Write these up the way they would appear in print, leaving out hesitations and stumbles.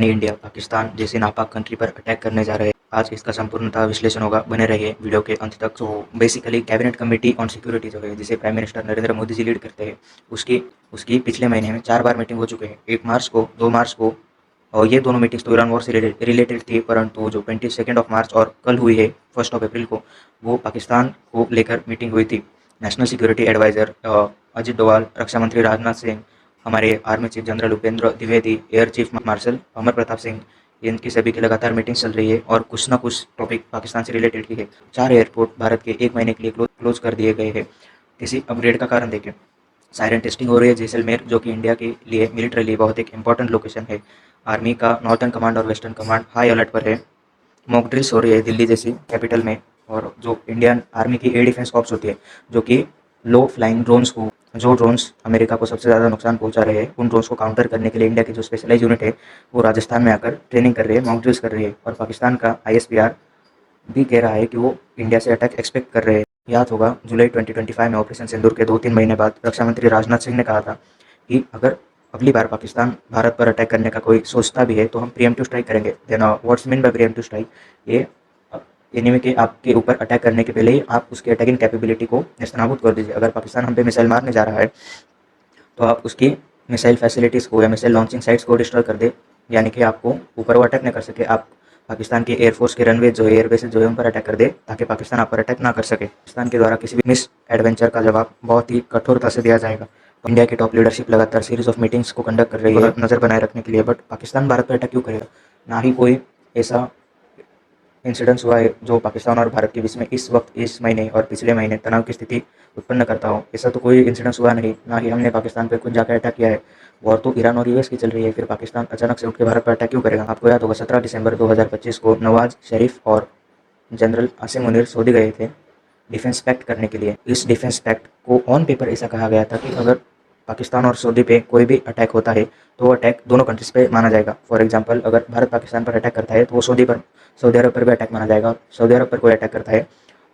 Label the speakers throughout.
Speaker 1: India Pakistan जैसे नापाक country पर अटैक करने जा रहे हैं। आज इसका संपूर्णतः विश्लेषण होगा, बने रहिए वीडियो के अंत तक। तो basically cabinet committee on security जो है, जिसे prime minister Narendra Modi ji lead करते हैं, उसकी उसकी पिछले महीने में 4 बार मीटिंग हो चुके हैं। 1 मार्च को, 2 मार्च को, और ये दोनों मीटिंग्स तो ईरान वॉर से रिलेटेड थी, परंतु जो 22 ऑफ मार्च और कल हुई है 1 अप्रैल को, वो पाकिस्तान को लेकर मीटिंग हुई थी। National security adviser Ajit Doval, रक्षा मंत्री राजनाथ सिंह, हमारे army chief general Upendra Dwivedi, air chief marshal Amar Pratap Singh, इनकी सभी की लगातार मीटिंग चल रही है और कुछ ना कुछ टॉपिक पाकिस्तान से रिलेटेड ही है। 4 एयरपोर्ट भारत के 1 महीने के लिए क्लोज कर दिए गए हैं। किसी अपग्रेड का कारण देखें, साइरन टेस्टिंग हो रही है जैसलमेर, जो कि इंडिया के लिए मिलिट्रीली बहुत एक इंपॉर्टेंट लोकेशन है। आर्मी का नॉर्थर्न कमांड और वेस्टर्न कमांड हाई अलर्ट पर है। मॉक ड्रिल्स हो रही है दिल्ली जैसी कैपिटल में, और जो इंडियन आर्मी की एयर डिफेंस कॉर्प्स होती है, जो कि लो फ्लाइंग ड्रोन्स को, जो ड्रोन्स अमेरिका को सबसे ज़्यादा नुकसान पहुंचा रहे हैं, उन ड्रोन्स को काउंटर करने के लिए इंडिया की जो स्पेशलाइज यूनिट है, वो राजस्थान में आकर ट्रेनिंग कर रही है, मॉक ड्रिल्स कर रही है। और पाकिस्तान का ISPR भी कह रहा है कि वो इंडिया से अटैक एक्सपेक्ट कर रहे हैं। याद होगा, जुलाई 2025 में ऑपरेशन सिंदूर के 2-3 महीने बाद रक्षा मंत्री राजनाथ सिंह ने कहा था कि अगर अगली बार पाकिस्तान भारत पर अटैक करने का कोई सोचता भी है तो हम प्रीएम्प्टिव स्ट्राइक करेंगे। Then what's mean by preemptive strike? ये एनिमी के आपके ऊपर अटैक करने के पहले ही आप उसकी अटैकिंग कैपेबिलिटी को नेस्तनाबूद कर दीजिए। अगर पाकिस्तान हम पे मिसाइल मारने जा रहा है तो आप उसकी मिसाइल फैसिलिटीज़ को या मिसाइल लॉन्चिंग साइट्स को डिस्ट्रॉय कर दे, यानी कि आपको ऊपर वो अटैक न कर सके। आप पाकिस्तान की एयरफोर्स के रनवे जो है, एयरबेसेस जो है, उन पर अटैक कर दे ताकि पाकिस्तान आप पर अटैक ना कर सके। पाकिस्तान के द्वारा किसी भी मिस एडवेंचर का जवाब बहुत ही कठोरता से दिया जाएगा। इंडिया की टॉप लीडरशिप लगातार सीरीज ऑफ मीटिंग्स को कंडक्ट कर रही है नज़र बनाए रखने के लिए, बट पाकिस्तान भारत पर अटैक क्यों करेगा? ना ही कोई ऐसा इंसिडेंट्स हुआ है जो पाकिस्तान और भारत के बीच में इस वक्त, इस महीने और पिछले महीने तनाव की स्थिति उत्पन्न करता हो। ऐसा तो कोई इंसिडेंट्स हुआ नहीं, ना ही हमने पाकिस्तान पर खुद जाकर अटैक किया है। वॉर तो ईरान और US की चल रही है, फिर पाकिस्तान अचानक से उठ के भारत पर अटैक क्यों करेगा? आपको याद होगा, 17 दिसंबर 2025 को नवाज शरीफ और जनरल आसिम मुनीर सऊदी गए थे डिफेंस पैक्ट करने के लिए। इस डिफेंस पैक्ट को ऑन पेपर ऐसा कहा गया था कि अगर पाकिस्तान और सऊदी पे कोई भी अटैक होता है तो वो अटैक दोनों कंट्रीज पे माना जाएगा। फॉर एग्जांपल, अगर भारत पाकिस्तान पर अटैक करता है तो वो सऊदी अरब पर भी अटैक माना जाएगा। सऊदी अरब पर कोई अटैक करता है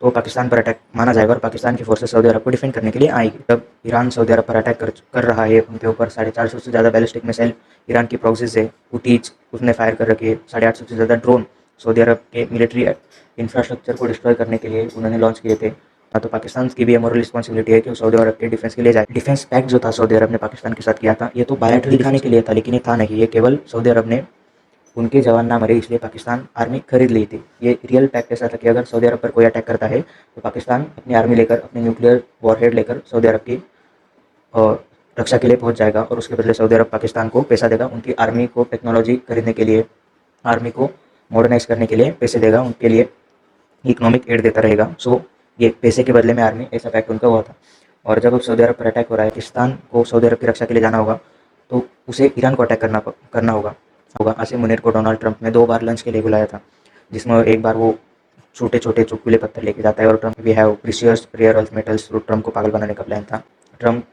Speaker 1: तो पाकिस्तान पर अटैक माना जाएगा और पाकिस्तान की फोर्सेस सऊदी अरब को डिफेंड करने के लिए आएगी। तब ईरान सऊदी अरब पर अटैक कर रहा है, उनके ऊपर 450 से ज़्यादा बैलिस्टिक मिसाइल ईरान की प्रॉक्सी से उतीज उसने फायर कर रखी है। 850 से ज़्यादा ड्रोन सऊदी अरब के मिलिट्री इंफ्रास्ट्रक्चर को डिस्ट्रॉय करने के लिए उन्होंने लॉन्च किए थे। तो पाकिस्तान की भी ये मोरल रिस्पॉन्सिबिलिटी है कि वो सऊदी अरब के डिफेंस के लिए जाए। डिफेंस पैक्ट जो था सऊदी अरब ने पाकिस्तान के साथ किया था, ये तो बायोमेट्रिक दिखाने के लिए था, लेकिन ये था नहीं। ये केवल सऊदी अरब ने, उनके जवान ना मरे इसलिए पाकिस्तान आर्मी खरीद ली थी। ये रियल पैक्ट ऐसा था कि अगर सऊदी अरब पर कोई अटैक करता है तो पाकिस्तान अपनी आर्मी लेकर, अपने न्यूक्लियर वॉरहेड लेकर सऊदी अरब की रक्षा के लिए पहुंच जाएगा और उसके बदले सऊदी अरब पाकिस्तान को पैसा देगा, उनकी आर्मी को टेक्नोलॉजी खरीदने के लिए, आर्मी को मॉडर्नाइज करने के लिए पैसे देगा, उनके लिए इकोनॉमिक एड देता रहेगा। सो ये पैसे के बदले में आर्मी, ऐसा पैक्ट उनका हुआ था। और जब अब सऊदी अरब पर अटैक हो रहा है, पाकिस्तान को सऊदी अरब की रक्षा के लिए जाना होगा तो उसे ईरान को अटैक करना होगा। आसिम मुनीर को डोनाल्ड ट्रंप ने 2 बार लंच के लिए बुलाया था, जिसमें एक बार वो छोटे छोटे चुटकुले पत्थर लेके जाता है और Trump we have precious rare earth metals, तो ट्रंप को पागल बनाने का प्लान था। ट्रंप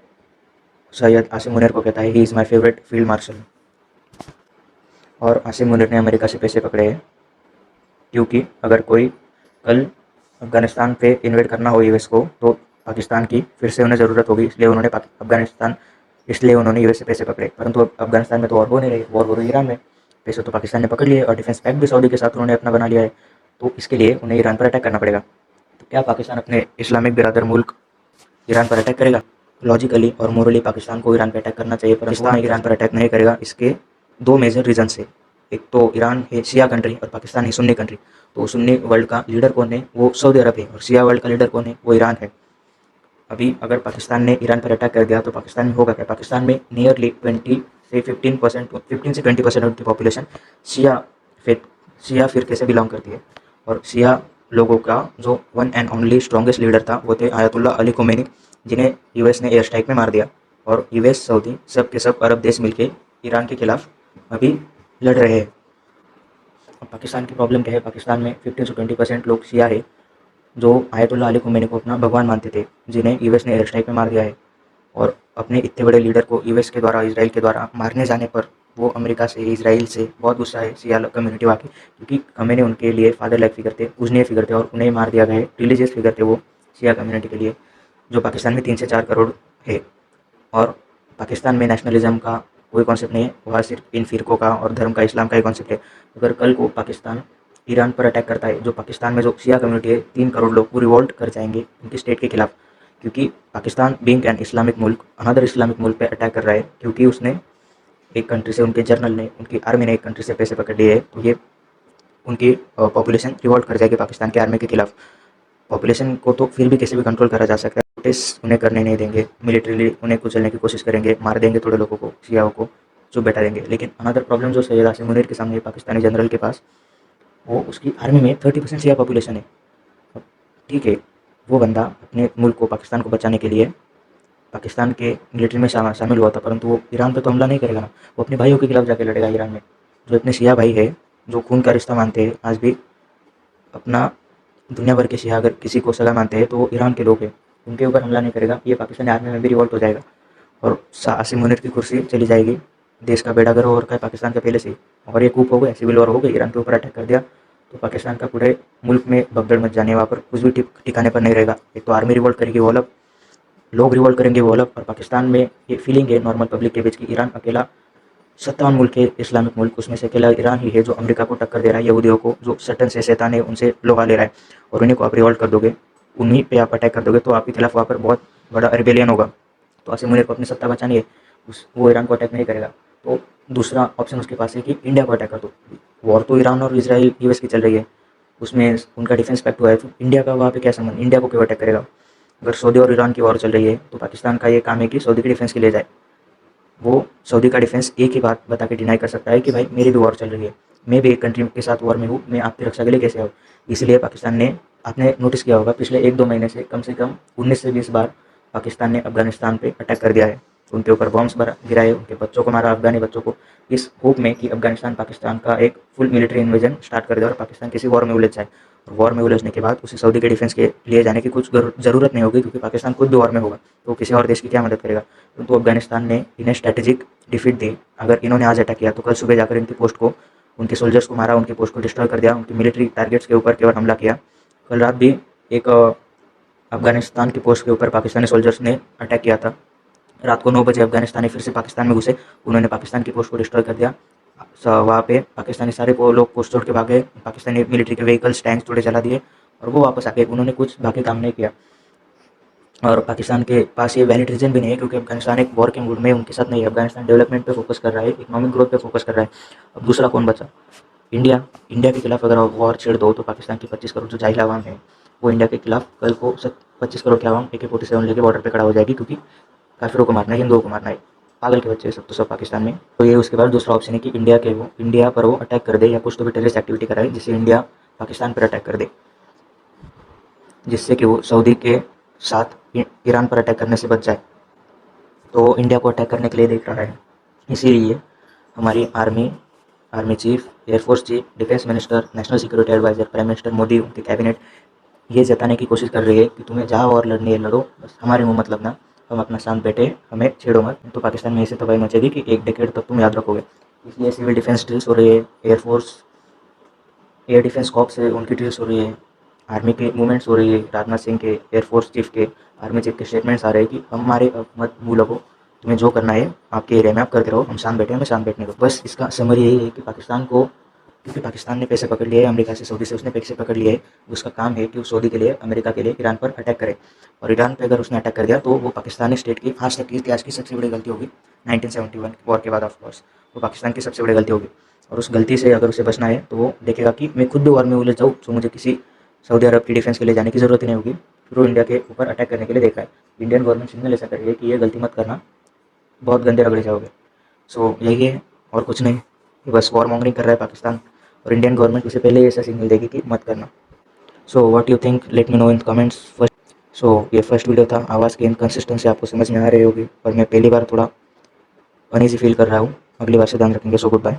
Speaker 1: सैयद आसिम मुनीर को कहता है he is my favourite field marshal, और आसिम मुनीर ने अमेरिका से पैसे पकड़े हैं क्योंकि अगर कोई कल अफगानिस्तान पे इन्वेट करना हो US को तो पाकिस्तान की फिर से उन्हें ज़रूरत होगी, इसलिए उन्होंने US से पैसे पकड़े। परंतु अब अफगानिस्तान में तो वॉर हो नहीं रही, वॉर हो रही ईरान में। पैसे तो पाकिस्तान ने पकड़ लिए और डिफेंस पैक्ट भी सऊदी के साथ उन्होंने अपना बना लिया है, तो इसके लिए उन्हें ईरान पर अटैक करना पड़ेगा। तो क्या पाकिस्तान अपने इस्लामिक बिरादर मुल्क ईरान पर अटैक करेगा? लॉजिकली और मोरली पाकिस्तान को ईरान पर अटैक करना चाहिए, पर पाकिस्तान ईरान पर अटैक नहीं करेगा। इसके 2 मेजर रीजन है। एक तो ईरान है शिया कंट्री और पाकिस्तान है सुन्नी कंट्री। तो सुन्नी वर्ल्ड का लीडर कौन है? वो सऊदी अरब है, और शिया वर्ल्ड का लीडर कौन है? वो ईरान है। अभी अगर पाकिस्तान ने ईरान पर अटैक कर दिया तो पाकिस्तान में होगा क्या? पाकिस्तान में नियरली 20 से 15% ऑफ द पॉपुलेशन शिया फिरके से बिलोंग करती है, और शिया लोगों का जो one and only strongest leader था वो थे आयतुल्ला अली खोमेनी, जिन्हें US ने एयर स्ट्राइक में मार दिया। और US, सऊदी, सब के सब अरब देश मिलके ईरान के खिलाफ अभी लड़ रहे हैं। पाकिस्तान की प्रॉब्लम क्या है? पाकिस्तान में 15 से 20% लोग शिया है जो आयतुल्ला अली खोमेनी को अपना भगवान मानते थे, जिन्हें US ने एयर स्ट्राइक में मार दिया है। और अपने इतने बड़े लीडर को US के द्वारा, इसराइल के द्वारा मारने जाने पर वो अमेरिका से, इसराइल से बहुत गुस्सा है शिया कम्युनिटी वाके, क्योंकि खोमेनी उनके लिए फादर लाइक फिगर थे, पूजनीय फिगर थे, और उन्हें मार दिया गया है। रिलीजियस फिगर थे वो शिया कम्युनिटी के लिए, जो पाकिस्तान में 3 से 4 करोड़ है। और पाकिस्तान में नेशनलिज्म का कोई कॉन्सेप्ट नहीं है, वहाँ सिर्फ इन फ़िरकों का और धर्म का, इस्लाम का ही कॉन्सेप्ट है। अगर कल को पाकिस्तान ईरान पर अटैक करता है, जो पाकिस्तान में जो शिया कम्युनिटी है 3 करोड़ लोग वो रिवोल्ट कर जाएंगे उनकी स्टेट के खिलाफ, क्योंकि पाकिस्तान बीइंग एन इस्लामिक मुल्क अनदर इस्लामिक मुल्क पे अटैक कर रहा है, क्योंकि उसने एक कंट्री से, उनके जनरल ने, उनकी आर्मी ने एक कंट्री से पैसे पकड़ लिए है, तो ये उनकी पॉपुलेशन रिवोल्ट कर जाएगी पाकिस्तान की आर्मी के खिलाफ। पॉपुलेशन को तो फिर भी कैसे भी कंट्रोल करा जा सकता है, प्रोटेस्ट उन्हें करने नहीं देंगे, मिलिट्रीली उन्हें कुचलने की कोशिश करेंगे, मार देंगे थोड़े लोगों को, शियाओं को चुप बैठा देंगे। लेकिन अनदर प्रॉब्लम जो सैयद आसिम मुनीर के सामने पाकिस्तानी जनरल के पास, वो उसकी आर्मी में 30% शिया पॉपुलेशन है। अब ठीक है, वो बंदा अपने मुल्क को, पाकिस्तान को बचाने के लिए पाकिस्तान के मिलिट्री में शामिल हुआ था, परंतु वो ईरान पे तो हमला नहीं करेगा ना, वो अपने भाइयों के खिलाफ जाके लड़ेगा ईरान में, जो इतने शिया भाई है, जो खून का रिश्ता मानते हैं आज भी। अपना दुनिया भर के शिया अगर किसी को सगा मानते हैं तो वो ईरान के लोग हैं, उनके ऊपर हमला नहीं करेगा। ये पाकिस्तानी आर्मी में भी रिवोल्ट हो जाएगा और आसिम मुनीर की कुर्सी चली जाएगी। देश का बेड़ा गर्क हो रखा है पाकिस्तान का पहले से ही, और ये कूप हो गया, सिविल वॉर हो गई, ईरान के ऊपर अटैक कर दिया तो पाकिस्तान का पूरे मुल्क में भगदड़ मच जाने, वहाँ पर कुछ भी ठिकाने पर नहीं रहेगा। एक तो आर्मी रिवोल्ट करेगी वो अलग, लोग रिवोल्ट करेंगे वो अलग, और पाकिस्तान में ये फीलिंग है नॉर्मल पब्लिक के बीच की ईरान अकेला 57 मुल्क है इस्लामिक मुल्क, उसमें से अकेला ईरान ही है जो अमेरिका को टक्कर दे रहा है, यहूदियों को, जो सटन से शैतान है उनसे लोहा ले रहा है, और उन्हीं को आप रिवोल्ट कर दोगे, उन्हीं पे आप अटैक कर दोगे तो आपके खिलाफ वहाँ पर बहुत बड़ा रिबेलियन होगा। तो आसिम मुनीर को अपनी सत्ता बचानी है, वो ईरान को अटैक नहीं करेगा। तो दूसरा ऑप्शन उसके पास है कि इंडिया को अटैक कर दो। वॉर तो ईरान और इसराइल यूएस की चल रही है, उसमें उनका डिफेंस पैक्ट हुआ है, तो इंडिया का वहाँ पे क्या संबंध, इंडिया को क्यों अटैक करेगा। अगर सऊदी और ईरान की वॉर चल रही है तो पाकिस्तान का ये काम है कि सऊदी की डिफेंस के लिए जाए। वो सऊदी का डिफेंस एक ही बात बता के डिनाई कर सकता है कि भाई मेरी भी वॉर चल रही है, मैं भी एक कंट्री के साथ वॉर में हूँ, मैं आपकी रक्षा के लिए कैसे आऊँ। इसलिए पाकिस्तान ने, आपने नोटिस किया होगा पिछले 1-2 महीने से कम 19 से 20 बार पाकिस्तान ने अफगानिस्तान पे अटैक कर दिया है, उनके ऊपर बॉम्ब्स गिराए, उनके बच्चों को मारा, अफगानी बच्चों को, इस होप में कि अफगानिस्तान पाकिस्तान का एक फुल मिलिट्री इन्वेजन स्टार्ट कर दे और पाकिस्तान किसी वॉर में उलझ जाए। और वॉर में उलझने के बाद उसे सऊदी के डिफेंस के लिए जाने की कुछ ज़रूरत नहीं होगी, क्योंकि पाकिस्तान खुद भी वॉर में होगा, तो किसी और देश की क्या मदद करेगा। तो अफगानिस्तान ने इन्हें स्ट्रैटेजिक डिफीट दी। अगर इन्होंने आज अटैक किया तो कल सुबह जाकर इनकी पोस्ट को, उनके सोल्जर्स को मारा, उनकी पोस्ट को डिस्ट्रॉय कर दिया, उनकी मिलिट्री टारगेट्स के ऊपर केवल हमला किया। कल रात भी एक अफगानिस्तान की पोस्ट के ऊपर पाकिस्तानी सोल्जर्स ने अटैक किया था। रात को 9 बजे अफगानिस्तानी फिर से पाकिस्तान में घुसे, उन्होंने पाकिस्तान की पोस्ट को डिस्ट्रॉय कर दिया। वहाँ पे पाकिस्तानी सारे वो लोग पोस्ट छोड़ के भागे, पाकिस्तानी मिलिट्री के व्हीकल्स, टैंक्स थोड़े जला दिए और वो वापस आके उन्होंने कुछ बाकी काम नहीं किया। और पाकिस्तान के पास ये वैलिड रीजन भी नहीं है, क्योंकि अफगानिस्तान एक वॉर के मूड में उनके साथ नहीं है। अफगानिस्तान डेवलपमेंट पे फोकस कर रहा है, इकोनॉमिक ग्रोथ पे फोकस कर रहा है। अब दूसरा कौन बचा, इंडिया। इंडिया के खिलाफ अगर वॉर छेड़ दो तो पाकिस्तान की 25 करोड़ जो जाहिल आवाम है वो इंडिया के खिलाफ कल को 25 करोड़ की आवाम AK-47 लेके बॉर्डर पे खड़ा हो जाएगी, क्योंकि काफिरों को मारना है, हिंदुओं को मारना है, पागल के बच्चे सब तो सब पाकिस्तान में। तो ये उसके बाद दूसरा ऑप्शन है कि इंडिया पर वो अटैक कर दे या कुछ तो भी टेररिस्ट एक्टिविटी कराए जिससे इंडिया पाकिस्तान पर अटैक कर दे, जिससे कि वो सऊदी के साथ ईरान पर अटैक करने से बच जाए। तो इंडिया को अटैक करने के लिए देख रहा है। इसीलिए हमारी army chief, air force chief, defence minister, national security adviser, prime minister Modi, उनकी कैबिनेट ये जताने की कोशिश कर रही है कि तुम्हें जहाँ और लड़नी है लड़ो, बस हमारे मुँह मत लगना, हम अपना शांत बैठे, हमें छेड़ो मत। तो पाकिस्तान में ऐसे तबाही मचेगी कि एक डेकेड तक तुम याद रखोगे। इसलिए सिविल डिफेंस ड्रिल्स हो रही है, एयरफोर्स एयर डिफेंस कॉर्प्स है उनकी ड्रिल्स हो रही है, आर्मी के मूवमेंट्स हो रही है, राजनाथ सिंह के, एयरफोर्स चीफ के, आर्मी चीफ के स्टेटमेंट्स आ रहे हैं कि हमारे मत मुँह लगो, तुम्हें जो करना है आपके एरिया में आप करते रहो, हम शांत बैठे, हमें शांत बैठने दो। बस इसका समरी यही है कि पाकिस्तान को, क्योंकि पाकिस्तान ने पैसे पकड़ लिए है अमेरिका से, सऊदी से उसने पैसे पकड़ लिए है, उसका काम है कि वो सऊदी के लिए, अमेरिका के लिए ईरान पर अटैक करे। और ईरान पर अगर उसने अटैक कर दिया तो वो पाकिस्तानी स्टेट की आज तक की इतिहास की सबसे बड़ी गलती होगी। 1971 वॉर के बाद ऑफ कोर्स वो पाकिस्तान की सबसे बड़ी गलती होगी। और उस गलती से अगर उसे बचना है तो वो देखेगा कि मैं खुद भी वॉर में उलझ जाऊँ, तो मुझे किसी सऊदी अरब की डिफेंस के लिए जाने की ज़रूरत ही नहीं होगी, फिर वो इंडिया के ऊपर अटैक करने के लिए देख रहा है। इंडियन गवर्नमेंट सिग्नल ऐसा कर रही है कि ये गलती मत करना, बहुत गंदे रगड़े जाओगे। सो यही है और कुछ नहीं, ये बस वॉर मॉन्गरिंग कर रहा है पाकिस्तान, और इंडियन गवर्नमेंट उसे पहले ही ऐसा सिग्नल देगी कि मत करना। So what you think, let me know in comments first. So ये फर्स्ट वीडियो था, आवाज़ की इनकन्सिस्टेंसी आपको समझ में आ रही होगी, और मैं पहली बार थोड़ा अनईजी फील कर रहा हूँ, अगली बार से ध्यान रखेंगे। So good bye.